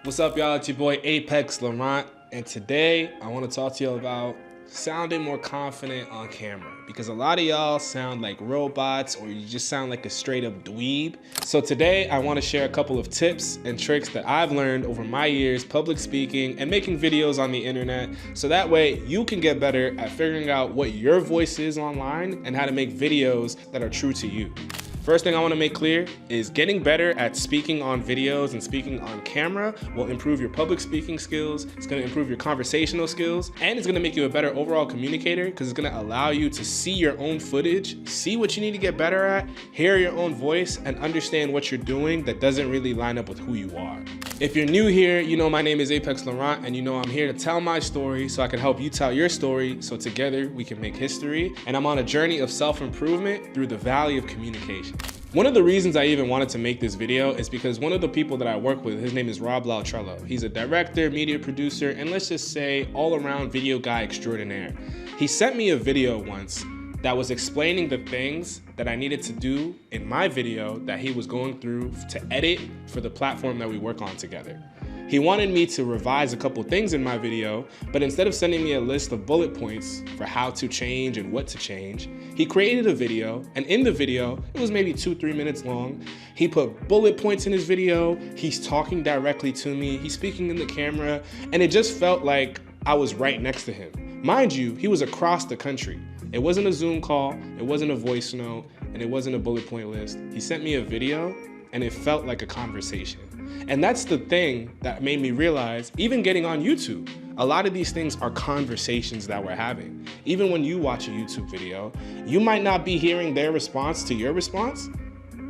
What's up, y'all? It's your boy Apex Laurent, and today I want to talk to you about sounding more confident on camera, because a lot of y'all sound like robots or you just sound like a straight up dweeb. So today I want to share a couple of tips and tricks that I've learned over my years public speaking and making videos on the internet, so that way you can get better at figuring out what your voice is online and how to make videos that are true to you. First thing I want to make clear is getting better at speaking on videos and speaking on camera will improve your public speaking skills, it's going to improve your conversational skills, and it's going to make you a better overall communicator because it's going to allow you to see your own footage, see what you need to get better at, hear your own voice, and understand what you're doing that doesn't really line up with who you are. If you're new here, you know my name is Apex Laurent, and you know I'm here to tell my story so I can help you tell your story so together we can make history. And I'm on a journey of self-improvement through the valley of communication. One of the reasons I even wanted to make this video is because one of the people that I work with, his name is Laurent. He's a director, media producer, and let's just say all-around video guy extraordinaire. He sent me a video once that was explaining the things that I needed to do in my video that he was going through to edit for the platform that we work on together. He wanted me to revise a couple things in my video, but instead of sending me a list of bullet points for how to change and what to change, he created a video, and in the video, it was maybe 2-3 minutes long. He put bullet points in his video, he's talking directly to me, he's speaking in the camera, and it just felt like I was right next to him. Mind you, he was across the country. It wasn't a Zoom call, it wasn't a voice note, and it wasn't a bullet point list. He sent me a video, and it felt like a conversation. And that's the thing that made me realize, even getting on YouTube, a lot of these things are conversations that we're having. Even when you watch a YouTube video, you might not be hearing their response to your response,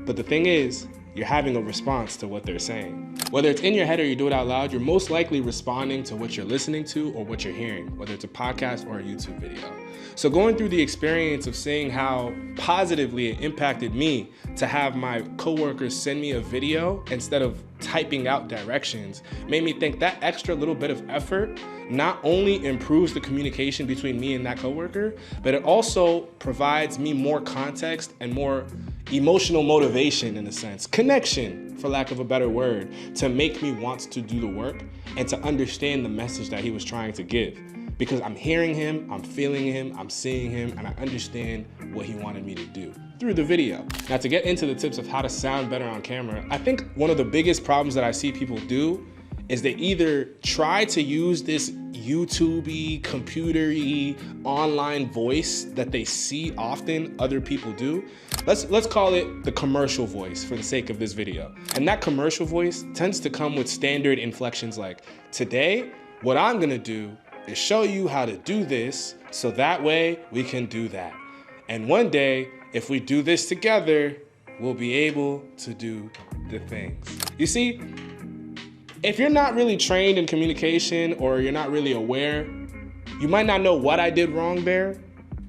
but the thing is, you're having a response to what they're saying. Whether it's in your head or you do it out loud, you're most likely responding to what you're listening to or what you're hearing, whether it's a podcast or a YouTube video. So going through the experience of seeing how positively it impacted me to have my coworkers send me a video instead of typing out directions made me think that extra little bit of effort not only improves the communication between me and that coworker, but it also provides me more context and more emotional motivation, in a sense, connection, for lack of a better word, to make me want to do the work and to understand the message that he was trying to give. Because I'm hearing him, I'm feeling him, I'm seeing him, and I understand what he wanted me to do through the video. Now, to get into the tips of how to sound better on camera, I think one of the biggest problems that I see people do is they either try to use this YouTube-y, computer-y, online voice that they see often other people do. Let's call it the commercial voice for the sake of this video. And that commercial voice tends to come with standard inflections like, today, what I'm gonna do is show you how to do this so that way we can do that. And one day, if we do this together, we'll be able to do the things. You see, if you're not really trained in communication or you're not really aware, you might not know what I did wrong there,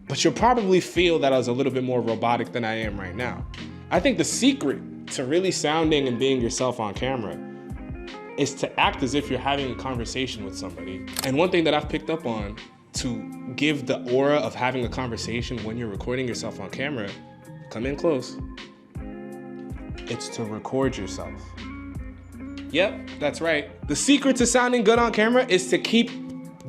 but you'll probably feel that I was a little bit more robotic than I am right now. I think the secret to really sounding and being yourself on camera is to act as if you're having a conversation with somebody. And one thing that I've picked up on to give the aura of having a conversation when you're recording yourself on camera, come in close, it's to record yourself. Yep, that's right. The secret to sounding good on camera is to keep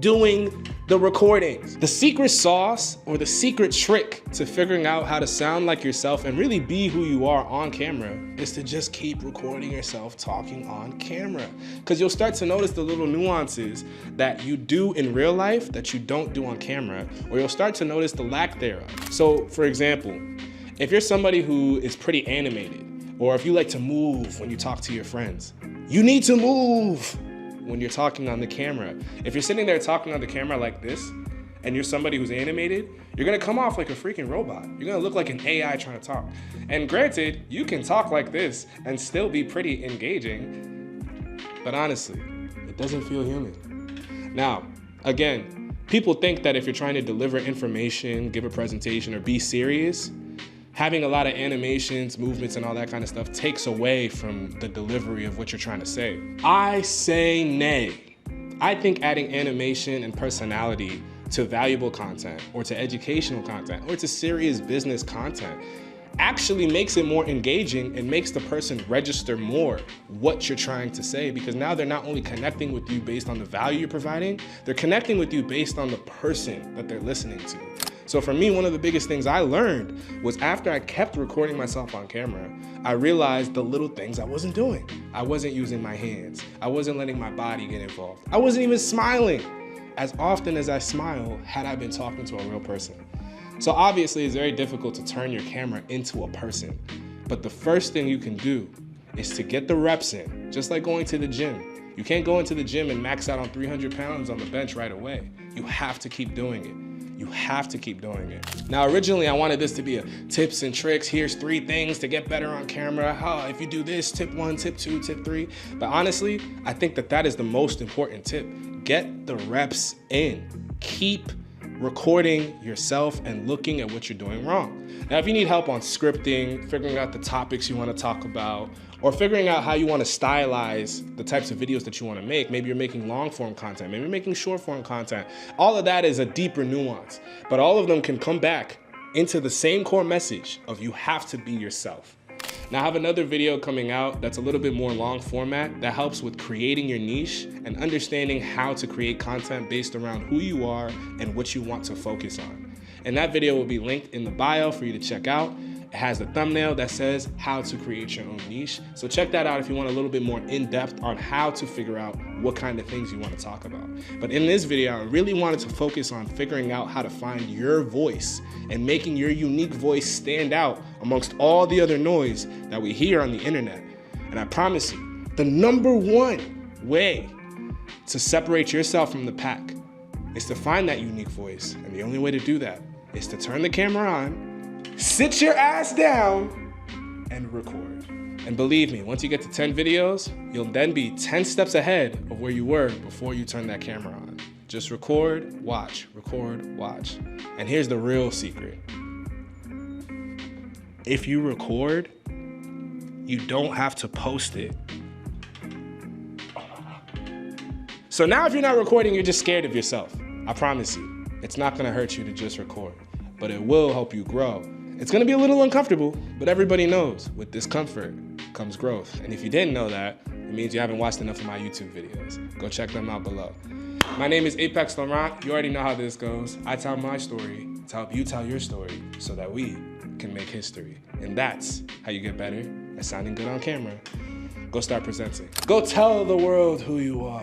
doing the recordings. The secret sauce or the secret trick to figuring out how to sound like yourself and really be who you are on camera is to just keep recording yourself talking on camera. Because you'll start to notice the little nuances that you do in real life that you don't do on camera, or you'll start to notice the lack thereof. So for example, if you're somebody who is pretty animated, or if you like to move when you talk to your friends, you need to move when you're talking on the camera. If you're sitting there talking on the camera like this, and you're somebody who's animated, you're gonna come off like a freaking robot. You're gonna look like an AI trying to talk. And granted, you can talk like this and still be pretty engaging, but honestly, it doesn't feel human. Now, again, people think that if you're trying to deliver information, give a presentation, or be serious, having a lot of animations, movements, and all that kind of stuff takes away from the delivery of what you're trying to say. I say nay. I think adding animation and personality to valuable content, or to educational content, or to serious business content actually makes it more engaging and makes the person register more what you're trying to say, because now they're not only connecting with you based on the value you're providing, they're connecting with you based on the person that they're listening to. So for me, one of the biggest things I learned was after I kept recording myself on camera, I realized the little things I wasn't doing. I wasn't using my hands. I wasn't letting my body get involved. I wasn't even smiling as often as I smile had I been talking to a real person. So obviously it's very difficult to turn your camera into a person. But the first thing you can do is to get the reps in, just like going to the gym. You can't go into the gym and max out on 300 pounds on the bench right away. You have to keep doing it. You have to keep doing it. Now, originally I wanted this to be a tips and tricks. Here's 3 things to get better on camera. Oh, if you do this, tip 1, tip 2, tip 3. But honestly, I think that is the most important tip. Get the reps in. Keep recording yourself and looking at what you're doing wrong. Now, if you need help on scripting, figuring out the topics you want to talk about, or figuring out how you want to stylize the types of videos that you want to make, maybe you're making long form content, maybe you're making short form content, all of that is a deeper nuance, but all of them can come back into the same core message of you have to be yourself. Now, I have another video coming out that's a little bit more long format that helps with creating your niche and understanding how to create content based around who you are and what you want to focus on. And that video will be linked in the bio for you to check out. It has a thumbnail that says how to create your own niche. So check that out if you want a little bit more in-depth on how to figure out what kind of things you want to talk about. But in this video, I really wanted to focus on figuring out how to find your voice and making your unique voice stand out amongst all the other noise that we hear on the internet. And I promise you, the #1 way to separate yourself from the pack is to find that unique voice. And the only way to do that is to turn the camera on, sit your ass down, and record. And believe me, once you get to 10 videos, you'll then be 10 steps ahead of where you were before you turned that camera on. Just record, watch, record, watch. And here's the real secret. If you record, you don't have to post it. So now if you're not recording, you're just scared of yourself. I promise you, it's not gonna hurt you to just record, but it will help you grow. It's gonna be a little uncomfortable, but everybody knows with discomfort comes growth. And if you didn't know that, it means you haven't watched enough of my YouTube videos. Go check them out below. My name is Laurent. You already know how this goes. I tell my story to help you tell your story so that we can make history. And that's how you get better at sounding good on camera. Go start presenting. Go tell the world who you are.